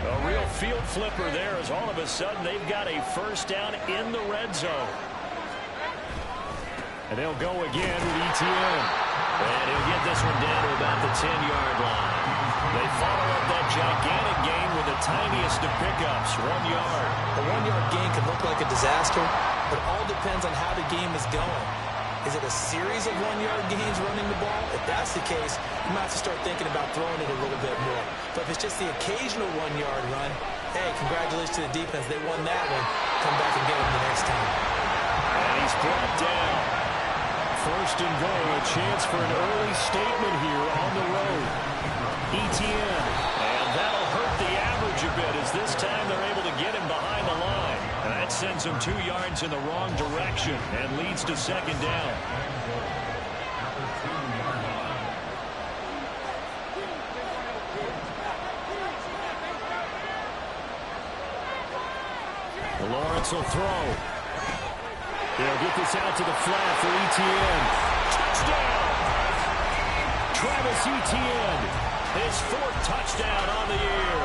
A real field flipper there as all of a sudden they've got a first down in the red zone. And they'll go again with Etienne. And he'll get this one down to about the 10-yard line. They follow up that gigantic gain with the tiniest of pickups, 1 yard. A 1-yard gain can look like a disaster, but all depends on how the game is going. Is it a series of 1-yard gains running the ball? If that's the case, you might have to start thinking about throwing it a little bit more. But if it's just the occasional 1-yard run, hey, congratulations to the defense. They won that one. Come back and get them the next time. And he's brought down. First and goal, a chance for an early statement here on the road. Etienne, and that'll hurt the average a bit as this time they're able to get him behind the line. And that sends him 2 yards in the wrong direction and leads to second down. Lawrence will throw. They'll get this out to the flat for Etienne. Touchdown! Travis Etienne, his 4th touchdown on the year.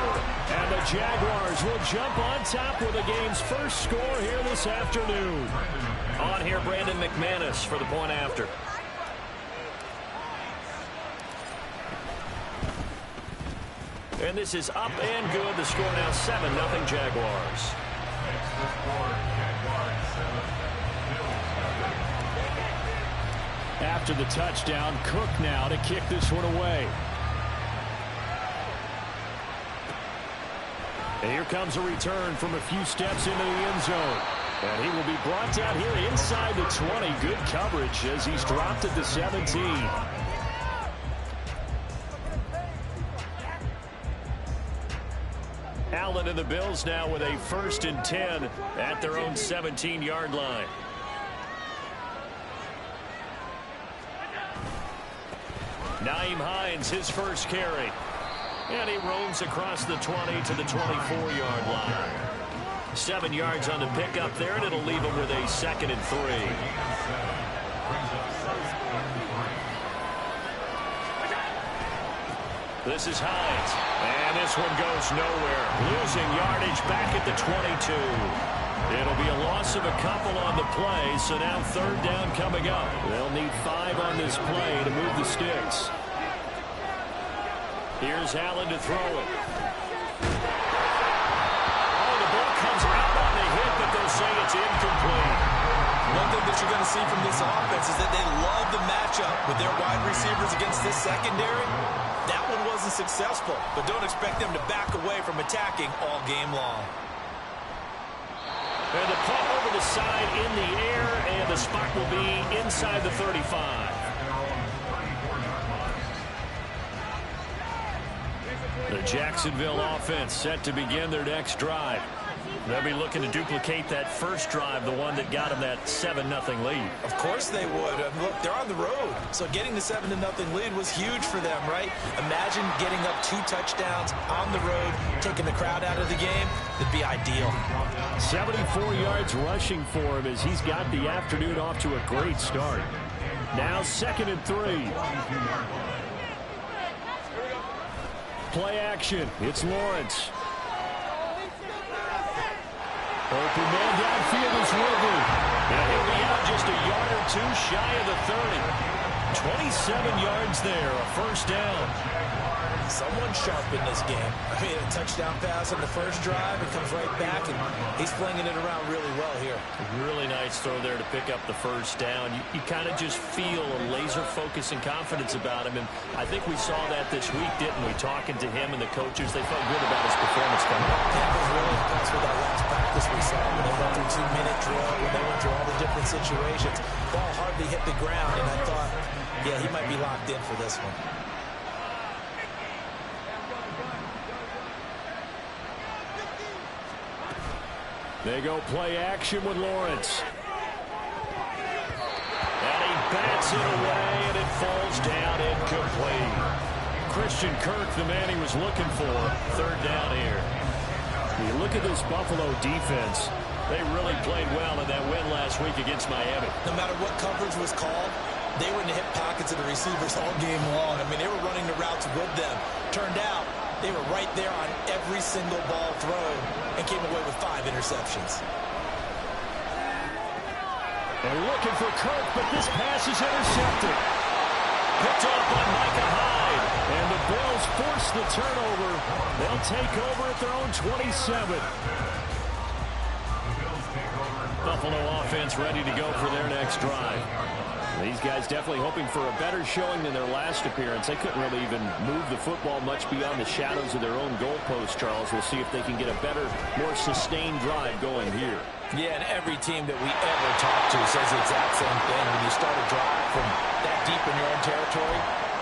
And the Jaguars will jump on top with the game's first score here this afternoon. On here, Brandon McManus for the point after. And this is up and good. The score now 7-0 Jaguars. After the touchdown, Cook now to kick this one away. And here comes a return from a few steps into the end zone. And he will be brought down here inside the 20. Good coverage as he's dropped at the 17. Allen and the Bills now with a 1st and 10 at their own 17-yard line. Nyheim Hines, his first carry. And he roams across the 20 to the 24-yard line. 7 yards on the pickup there, and it'll leave him with a 2nd and 3. This is Hines. And this one goes nowhere. Losing yardage back at the 22. It'll be a loss of a couple on the play, so now 3rd down coming up. They'll need 5 on this play to move the sticks. Here's Allen to throw it. Oh, the ball comes out on the hit, but they'll say it's incomplete. One thing that you're going to see from this offense is that they love the matchup with their wide receivers against this secondary. That one wasn't successful, but don't expect them to back away from attacking all game long. And the punt over the side in the air, and the spot will be inside the 35. The Jacksonville offense set to begin their next drive. They'll be looking to duplicate that first drive, the one that got them that 7-0 lead. Of course they would. Look, they're on the road, so getting the 7-0 lead was huge for them, right? Imagine getting up 2 touchdowns on the road, taking the crowd out of the game. It'd be ideal. 74 yards rushing for him as he's got the afternoon off to a great start. Now 2nd and 3. Play action. It's Lawrence. Open man downfield is Ridley. And he'll be out just a yard or 2 shy of the 30. 27 yards there, a first down. Someone sharp in this game. I mean, a touchdown pass on the first drive. It comes right back, and he's flinging it around really well here. Really nice throw there to pick up the first down. You kind of just feel a laser focus and confidence about him, and I think we saw that this week, didn't we? Talking to him and the coaches, they felt good about his performance coming up. Yeah, I was really impressed with that last practice we saw when they went through 2-minute drill, when they went through all the different situations. Ball hardly hit the ground, and I thought, yeah, he might be locked in for this one. They go play action with Lawrence. And he bats it away, and it falls down incomplete. Christian Kirk, the man he was looking for. 3rd down here. You look at this Buffalo defense. They really played well in that win last week against Miami. No matter what coverage was called, they were in the hip pockets of the receivers all game long. I mean, they were running the routes with them. Turned out, They were right there on every single ball thrown and came away with 5 interceptions. They're looking for Kirk, but this pass is intercepted. Picked off by Micah Hyde. And the Bills force the turnover. They'll take over at their own 27. Buffalo offense ready to go for their next drive. These guys definitely hoping for a better showing than their last appearance. They couldn't really even move the football much beyond the shadows of their own goalpost, Charles. We'll see if they can get a better, more sustained drive going here. Yeah, and every team that we ever talk to says the exact same thing. When you start a drive from that deep in your own territory,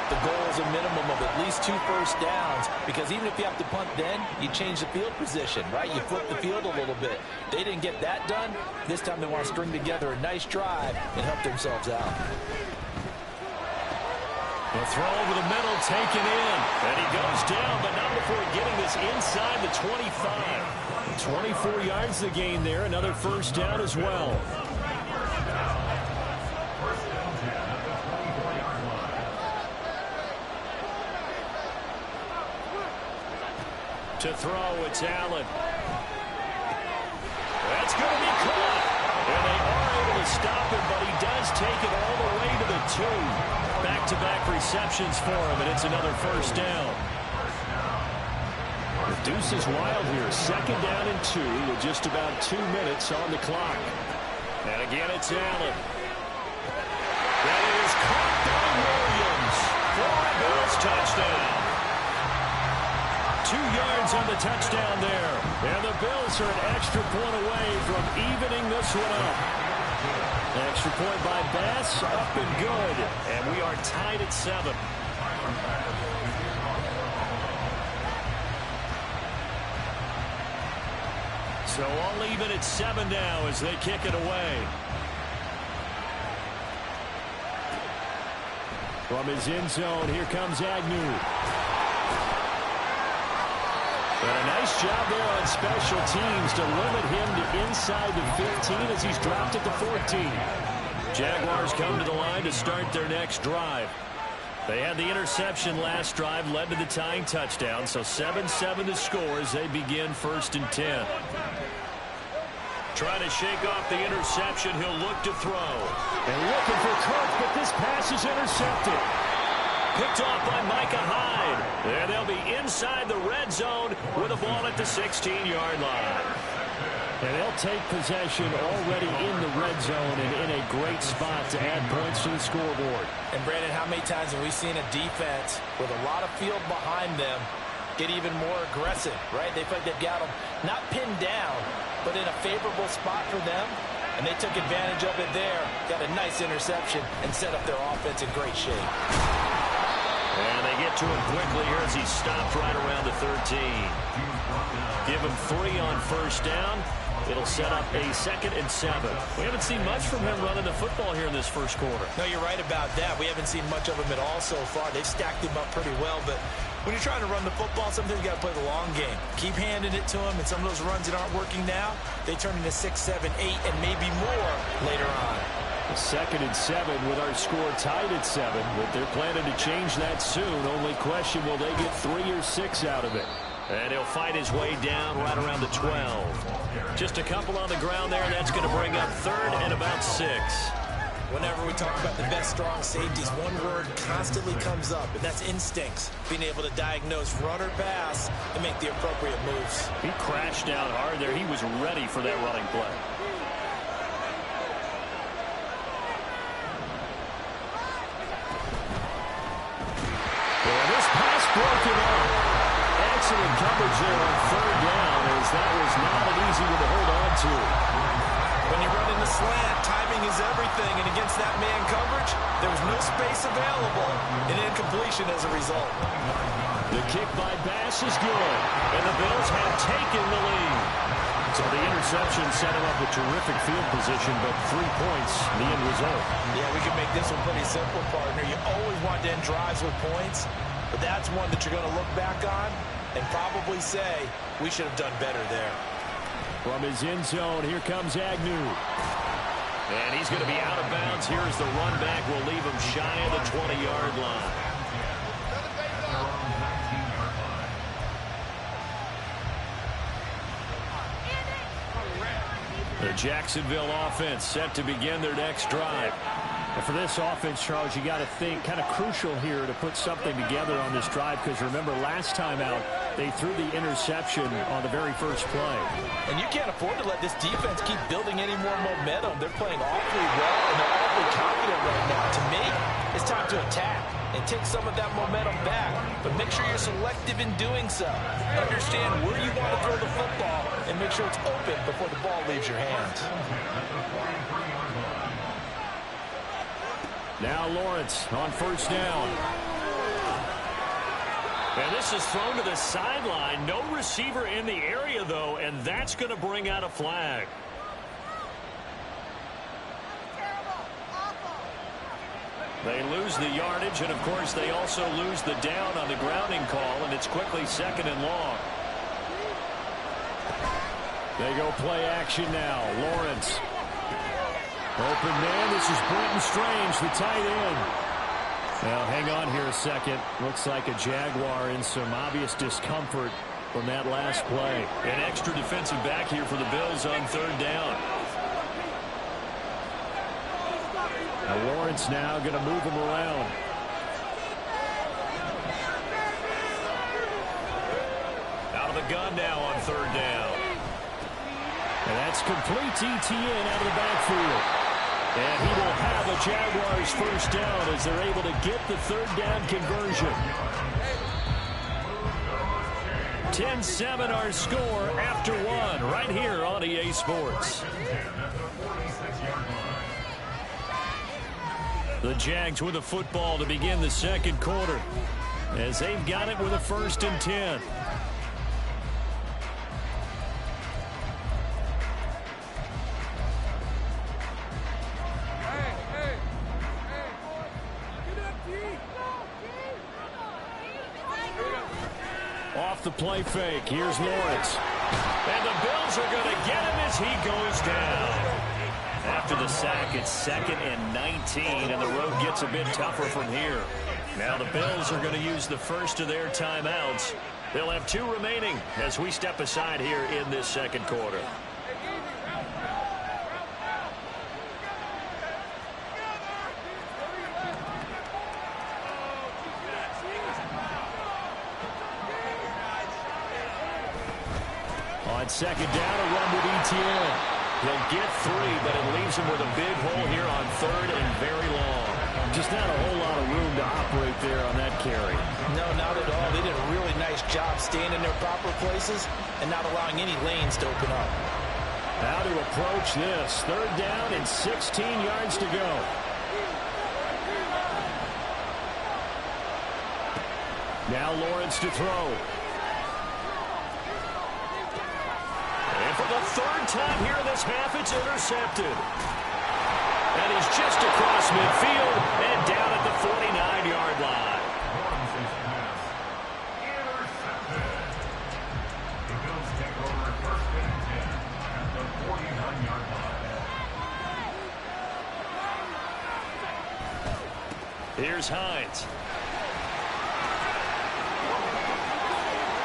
the goal is a minimum of at least 2 first downs, because even if you have to punt then, you change the field position, right? You flip the field a little bit. They didn't get that done. This time they want to string together a nice drive and help themselves out. The throw over the middle, taken in. And he goes down, but not before getting this inside the 25. 24 yards the gain there. Another first down as well. To throw, it's Allen. That's going to be caught. And they are able to stop him, but he does take it all the way to the 2. Back-to-back receptions for him, and it's another first down. The deuce is wild here. 2nd down and 2 with just about 2 minutes on the clock. And again, it's Allen. That is caught by Williams for a Bills touchdown. 2 yards on the touchdown there. And the Bills are an extra point away from evening this one up. Extra point by Bass, up and good. And we are tied at 7. So all even at 7 now as they kick it away. From his end zone, here comes Agnew. And a nice job there on special teams to limit him to inside the 15 as he's dropped at the 14. Jaguars come to the line to start their next drive. They had the interception last drive, led to the tying touchdown, so 7-7 to score as they begin 1st and 10. Trying to shake off the interception, he'll look to throw. And looking for Kirk, but this pass is intercepted. Picked off by Micah Hyde. And they'll be inside the red zone with a ball at the 16-yard line. And they'll take possession already in the red zone and in a great spot to add points to the scoreboard. And, Brandon, how many times have we seen a defense with a lot of field behind them get even more aggressive, right? They feel like they've got them not pinned down, but in a favorable spot for them. And they took advantage of it there, got a nice interception, and set up their offense in great shape. And they get to him quickly here as he stopped right around the 13. Give him 3 on first down. It'll set up a 2nd and 7. We haven't seen much from him running the football here in this first quarter. No, you're right about that. We haven't seen much of him at all so far. They've stacked him up pretty well, but when you're trying to run the football, sometimes you got to play the long game. Keep handing it to him, and some of those runs that aren't working now, they turn into 6, 7, 8, and maybe more later on. 2nd and 7 with our score tied at 7, but they're planning to change that soon. Only question, will they get 3 or 6 out of it? And he'll fight his way down right around the 12. Just a couple on the ground there, and that's going to bring up 3rd and about 6. Whenever we talk about the best strong safeties, one word constantly comes up, and that's instincts. Being able to diagnose run or pass and make the appropriate moves. He crashed down hard there. He was ready for that running play. And this pass broken up. Excellent coverage there on 3rd down, as that was not an easy one to hold on to. When you run in the slant, timing is everything, and against that man coverage, there was no space available, and incompletion as a result. The kick by Bass is good, and the Bills have taken the lead. So the interception set him up with terrific field position, but 3 points, the end result. Yeah, we can make this one pretty simple, partner. You always want to end drives with points, but that's one that you're going to look back on and probably say, we should have done better there. From his end zone, here comes Agnew. And he's going to be out of bounds here as the run back will leave him shy of the 20-yard line. The Jacksonville offense set to begin their next drive. And for this offense, Charles, you got to think kind of crucial here to put something together on this drive, because remember last time out they threw the interception on the very first play. And you can't afford to let this defense keep building any more momentum. They're playing awfully well, and they're awfully confident right now. To me, it's time to attack and take some of that momentum back. But make sure you're selective in doing so. Understand where you want to throw the football and make sure it's open before the ball leaves your hands. Now Lawrence on first down. And this is thrown to the sideline. No receiver in the area, though, and that's going to bring out a flag. They lose the yardage, and, of course, they also lose the down on the grounding call, and it's quickly second and long. They go play action now. Lawrence. Open man, this is Brenton Strange, the tight end. Now, hang on here a second. Looks like a Jaguar in some obvious discomfort from that last play. An extra defensive back here for the Bills on third down. Now, Lawrence now going to move him around. Out of the gun now on third down. And that's complete to Etienne out of the backfield. And he will have a Jaguars first down as they're able to get the third down conversion. 10-7 our score after one right here on EA Sports. The Jags with the football to begin the second quarter as they've got it with a 1st and 10. Off the play fake, here's Lawrence. And the Bills are going to get him as he goes down. After the sack, it's 2nd and 19, and the road gets a bit tougher from here. Now the Bills are going to use the first of their timeouts. They'll have 2 remaining as we step aside here in this second quarter. On second down, a run with Etienne. He'll get 3, but it leaves him with a big hole here on third and very long. Just not a whole lot of room to operate there on that carry. No, not at all. They did a really nice job staying in their proper places and not allowing any lanes to open up. How to approach this. Third down and 16 yards to go. Now Lawrence to throw. And for the 3rd time here in this half, it's intercepted. And he's just across midfield and down at the 49-yard line. The Bills take over 1st and 10 at the 49-yard line. Here's Hines.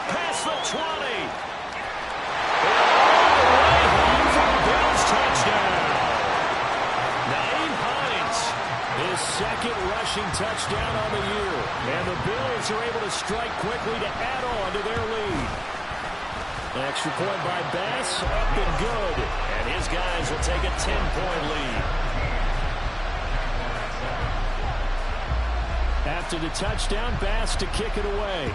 Past the 20. His 2nd rushing touchdown on the year. And the Bills are able to strike quickly to add on to their lead. Extra point by Bass, up and good. And his guys will take a 10-point lead. After the touchdown, Bass to kick it away.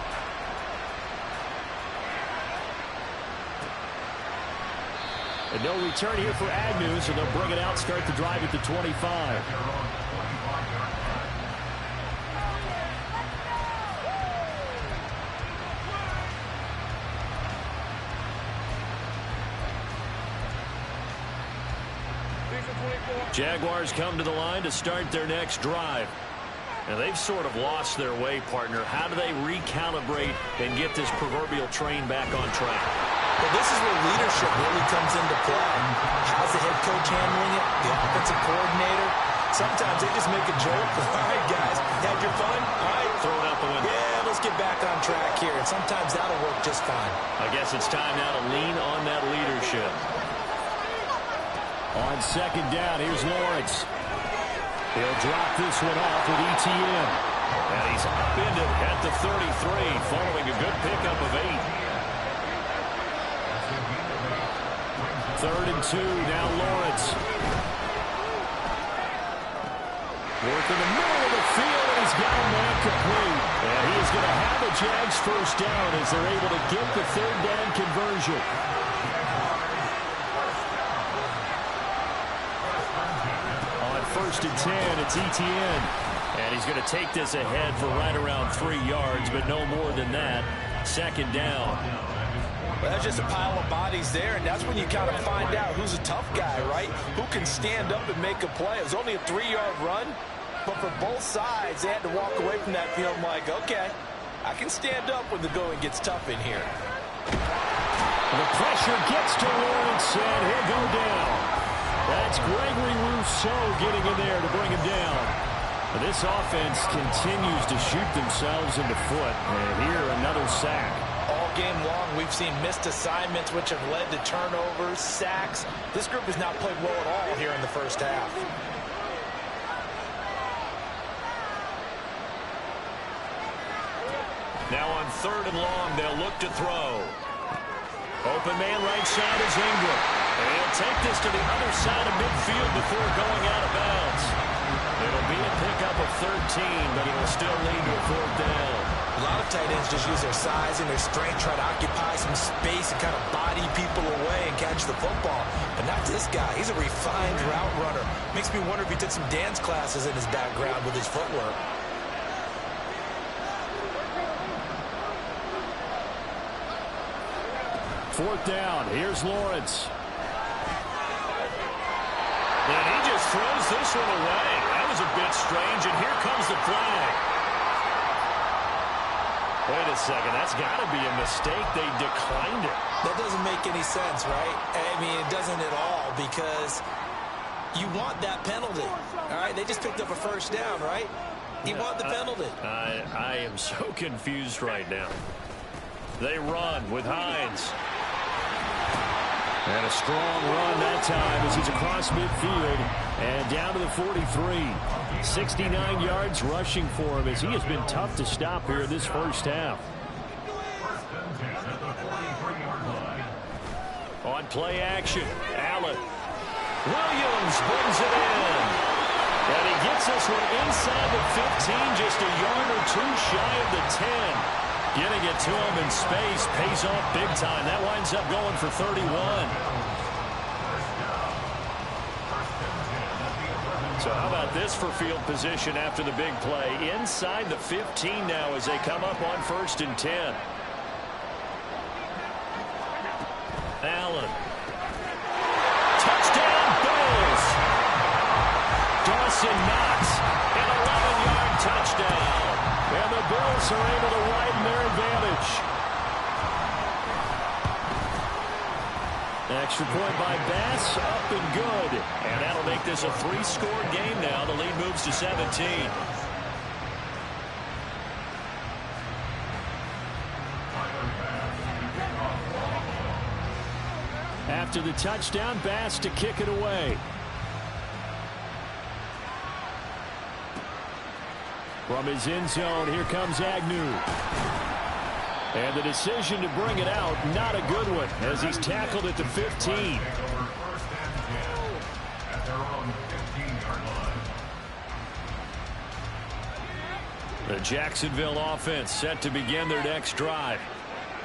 And no return here for Agnew, so they'll bring it out, start the drive at the 25. Jaguars come to the line to start their next drive. And they've sort of lost their way, partner. How do they recalibrate and get this proverbial train back on track? Well, this is where leadership really comes into play. How's the head coach handling it? The offensive coordinator? Sometimes they just make a joke. All right, guys, had your fun? All right. Throw it out the window. Yeah, let's get back on track here. And sometimes that'll work just fine. I guess it's time now to lean on that leadership. On second down, here's Lawrence. He'll drop this one off with ETN. And he's upended at the 33, following a good pickup of 8. 3rd and 2, now Lawrence. Working the middle of the field, and he's got a man complete. And he is going to have a Jags first down as they're able to get the 3rd down conversion. On 1st and 10, it's ETN. And he's going to take this ahead for right around 3 yards, but no more than that. 2nd down. Well, that's just a pile of bodies there, and that's when you kind of find out who's a tough guy, right? Who can stand up and make a play. It was only a 3-yard run, but for both sides, they had to walk away from that feeling like, okay, I can stand up when the going gets tough in here. The pressure gets to Lawrence, and he'll go down. That's Gregory Rousseau getting in there to bring him down. This offense continues to shoot themselves in the foot, and here another sack. All game long, we've seen missed assignments, which have led to turnovers, sacks. This group has not played well at all here in the first half. Now on 3rd and long, they'll look to throw. Open man right side is Ingram. And he'll take this to the other side of midfield before going out of bounds. It'll be a pickup of 13, but it will still lead to a 4th down. A lot of tight ends just use their size and their strength, try to occupy some space and kind of body people away and catch the football. But not this guy. He's a refined route runner. Makes me wonder if he took some dance classes in his background with his footwork. Fourth down. Here's Lawrence. And he just throws this one away. That was a bit strange, and here comes the flag. Wait a second. That's got to be a mistake. They declined it. That doesn't make any sense, right? I mean, it doesn't at all, because you want that penalty. All right, they just picked up a first down, right? You want the penalty. I am so confused right now. They run with Hines. And a strong run that time as he's across midfield and down to the 43. 69 yards rushing for him as he has been tough to stop here in this first half. On play action, Allen. Williams brings it in. And he gets this one inside the 15, just a yard or two shy of the 10. Getting it to him in space pays off big time. That winds up going for 31. So how about this for field position after the big play? Inside the 15 now as they come up on 1st and 10. Allen. Touchdown, Bills. Dawson Knox, an 11-yard touchdown. And the Bills are able to widen their advantage. Extra point by Bass, up and good. And that'll make this a 3-score game now. The lead moves to 17. After the touchdown, Bass to kick it away. From his end zone, here comes Agnew. And the decision to bring it out, not a good one, as he's tackled at the 15. The Jacksonville offense set to begin their next drive.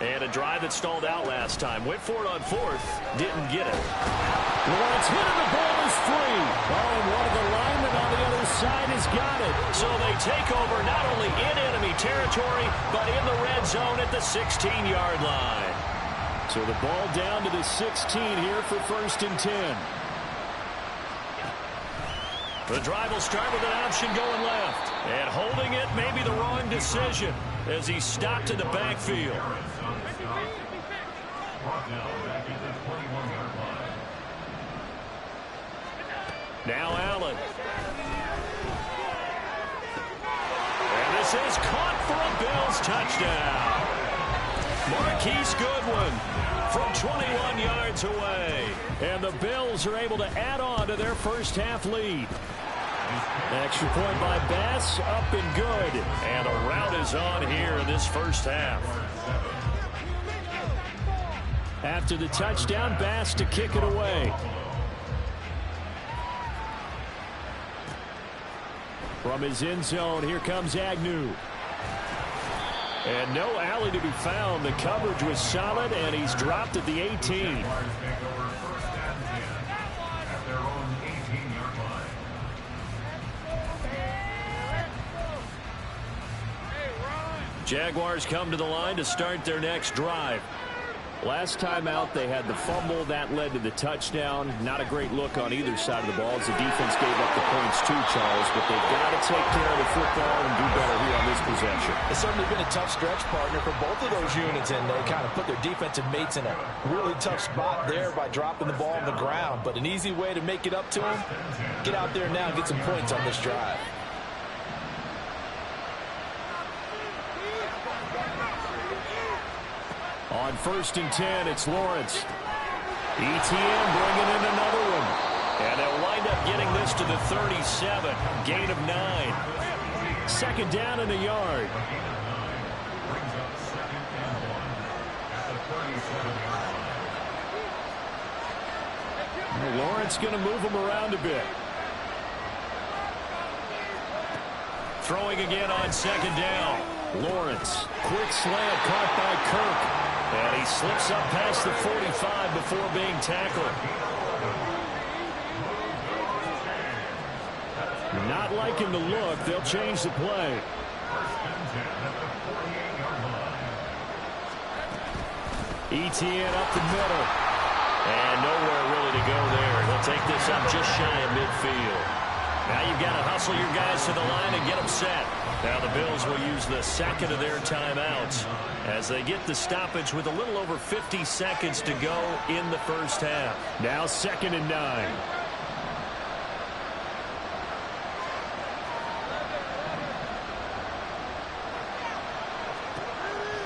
And a drive that stalled out last time. Went for it on 4th. Didn't get it. Lawrence hit and the ball is free. Oh, and one of the linemen on the other side has got it. So they take over not only in enemy territory, but in the red zone at the 16-yard line. So the ball down to the 16 here for 1st and 10. The drive will start with an option going left. And holding it may be the wrong decision as he stopped in the backfield. Now Allen. And this is caught for a Bills touchdown. Marquise Goodwin from 21 yards away. And the Bills are able to add on to their first half lead. Extra point by Bass, up and good. And a rout is on here in this first half. After the touchdown, Bass to kick it away. From his end zone, here comes Agnew. And no alley to be found. The coverage was solid, and he's dropped at the 18. Jaguars come to the line to start their next drive. Last time out, they had the fumble. That led to the touchdown. Not a great look on either side of the ball as the defense gave up the points too, Charles. But they've got to take care of the football and do better here on this possession. It's certainly been a tough stretch, partner, for both of those units, and they kind of put their defensive mates in a really tough spot there by dropping the ball on the ground. But an easy way to make it up to them, get out there now and get some points on this drive. On 1st and 10, it's Lawrence. ETN bringing in another one. And they'll wind up getting this to the 37. Gain of 9. Second down in the yard. Lawrence going to move him around a bit. Throwing again on second down. Lawrence, quick slant caught by Kirk. And he slips up past the 45 before being tackled. Not liking the look. They'll change the play. ETN up the middle. And nowhere really to go there. They'll take this up just shy of midfield. Now you've got to hustle your guys to the line and get them set. Now the Bills will use the second of their timeouts as they get the stoppage with a little over 50 seconds to go in the first half. Now 2nd and 9.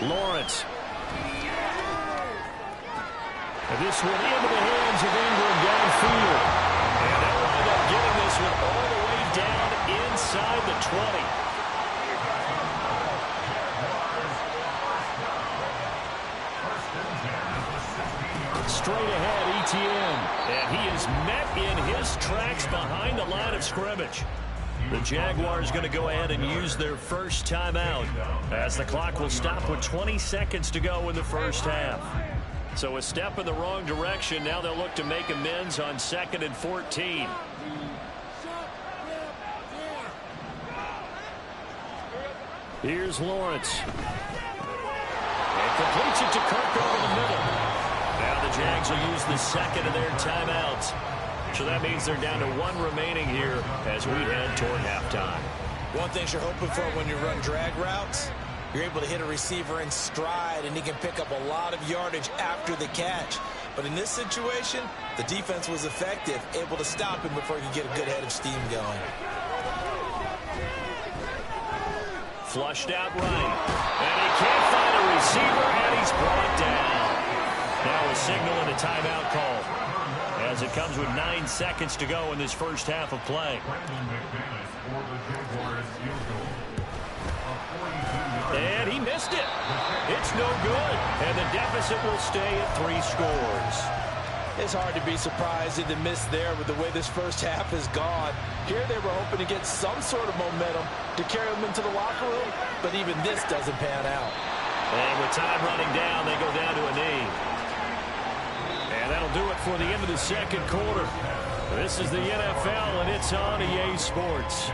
Lawrence. And this one into the hands of Ingram downfield. And they'll wind up getting this one all the way down inside the 20. Straight ahead, ETN. And he is met in his tracks behind the line of scrimmage. The Jaguars going to go ahead and use their first timeout as the clock will stop with 20 seconds to go in the first half. So a step in the wrong direction. Now they'll look to make amends on 2nd and 14. Here's Lawrence. And completes it to Kirk over the middle. Now the Jags will use the second of their timeouts. So that means they're down to 1 remaining here as we head toward halftime. One thing you're hoping for when you run drag routes, you're able to hit a receiver in stride, and he can pick up a lot of yardage after the catch. But in this situation, the defense was effective, able to stop him before he could get a good head of steam going. Flushed out right. And he can't find a receiver, and he's brought down. Now a signal and a timeout call as it comes with 9 seconds to go in this first half of play. And he missed it. It's no good. And the deficit will stay at 3 scores. It's hard to be surprised at the miss there with the way this first half has gone. Here they were hoping to get some sort of momentum to carry them into the locker room, but even this doesn't pan out. And with time running down, they go down to a knee. And that'll do it for the end of the second quarter. This is the NFL, and it's on EA Sports.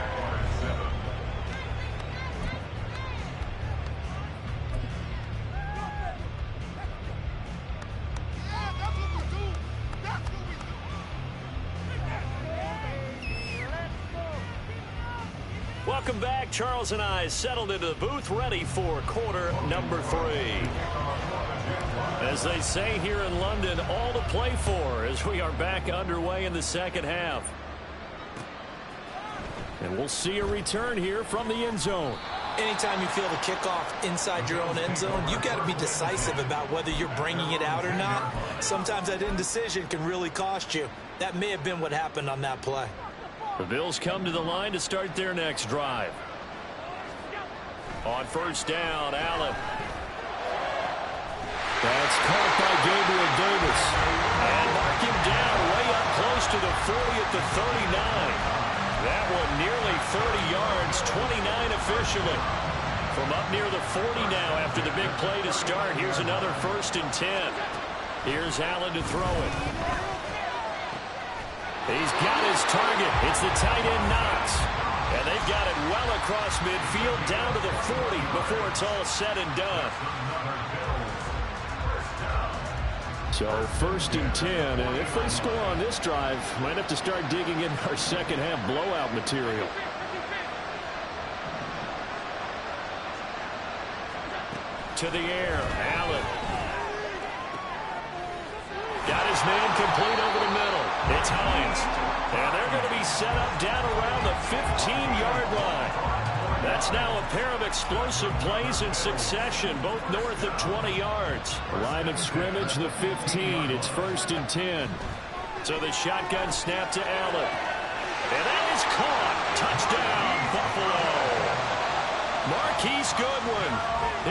Welcome back. Charles and I settled into the booth ready for quarter number 3. As they say here in London, all to play for as we are back underway in the second half. And we'll see a return here from the end zone. Anytime you feel the kickoff inside your own end zone, you've got to be decisive about whether you're bringing it out or not. Sometimes that indecision can really cost you. That may have been what happened on that play. The Bills come to the line to start their next drive. On first down, Allen. That's caught by Gabriel Davis. And mark him down way up close to the 40 at the 39. That one nearly 30 yards, 29 officially. From up near the 40 now after the big play to start. Here's another 1st and 10. Here's Allen to throw it. He's got his target. It's the tight end Knox. And they've got it well across midfield down to the 40 before it's all said and done. So 1st and 10, and if they score on this drive, might have to start digging in our second half blowout material. To the air, Allen. Got his man complete over the middle. It's Hines. And they're going to be set up down around the 15-yard line. That's now a pair of explosive plays in succession, both north of 20 yards. Line of scrimmage, the 15. It's 1st and 10. So the shotgun snap to Allen. And that is caught. Touchdown, Buffalo. Marquise Goodwin,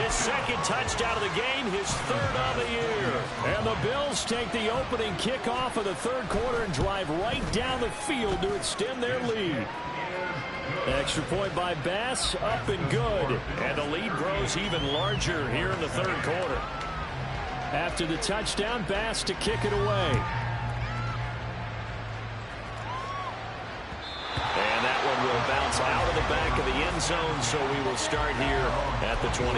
his 2nd touchdown of the game, his 3rd on the year. And the Bills take the opening kickoff of the 3rd quarter and drive right down the field to extend their lead. Extra point by Bass, up and good. And the lead grows even larger here in the 3rd quarter. After the touchdown, Bass to kick it away. And that one will bounce out of the back of the end zone, so we will start here at the 25.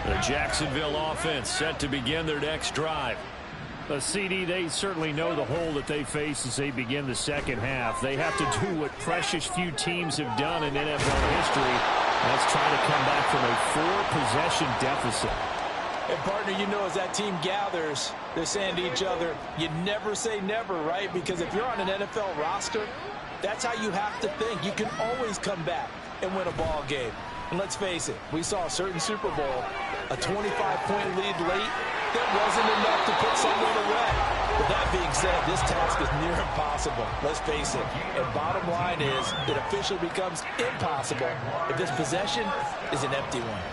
The Jacksonville offense set to begin their next drive. CD, they certainly know the hole that they face as they begin the second half. They have to do what precious few teams have done in NFL history. That's try to come back from a 4-possession deficit. And, partner, you know, as that team gathers, they're saying to each other, you never say never, right? Because if you're on an NFL roster, that's how you have to think. You can always come back and win a ball game. And let's face it, we saw a certain Super Bowl, a 25-point lead late. That wasn't enough to put someone away. But that being said, this task is near impossible. Let's face it. And bottom line is, it officially becomes impossible if this possession is an empty one.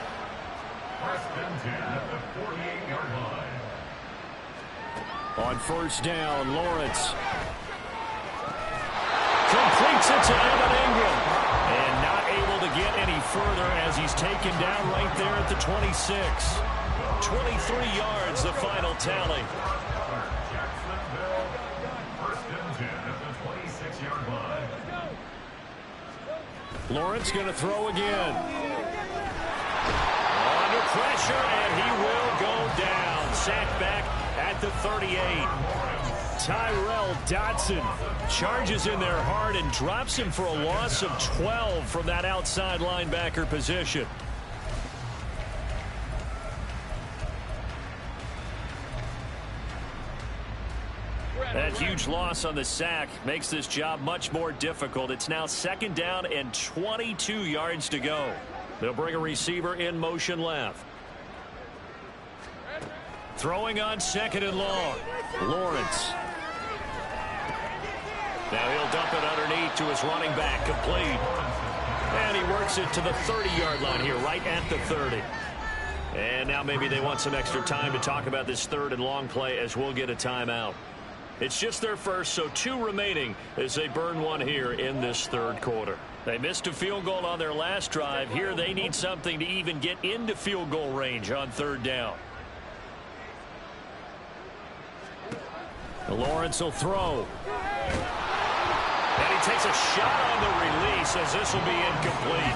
1st and 10 at the 48-yard line. On first down, Lawrence completes it to Evan Ingram. And not able to get any further as he's taken down right there at the 26. 23 yards, the final tally. Jacksonville, 1st and 10 at the 26-yard line. Lawrence going to throw again. Under pressure, and he will go down. Sacked back at the 38. Tyrell Dodson charges in there hard and drops him for a loss of 12 from that outside linebacker position. That huge loss on the sack makes this job much more difficult. It's now 2nd down and 22 yards to go. They'll bring a receiver in motion left. Throwing on 2nd and long. Lawrence. Now he'll dump it underneath to his running back, complete. And he works it to the 30-yard line here, right at the 30. And now maybe they want some extra time to talk about this 3rd and long play as we'll get a timeout. It's just their first, so 2 remaining as they burn one here in this 3rd quarter. They missed a field goal on their last drive. Here they need something to even get into field goal range on 3rd down. Lawrence will throw. And he takes a shot on the release as this will be incomplete.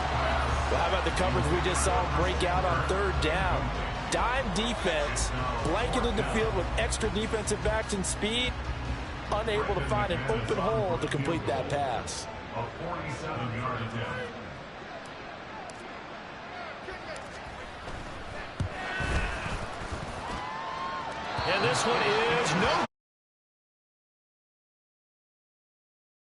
Well, how about the coverage we just saw break out on 3rd down? Dime defense, blanketed the field with extra defensive backs and speed, unable to find an open hole to complete that pass. A 47-yard attempt. And this one is no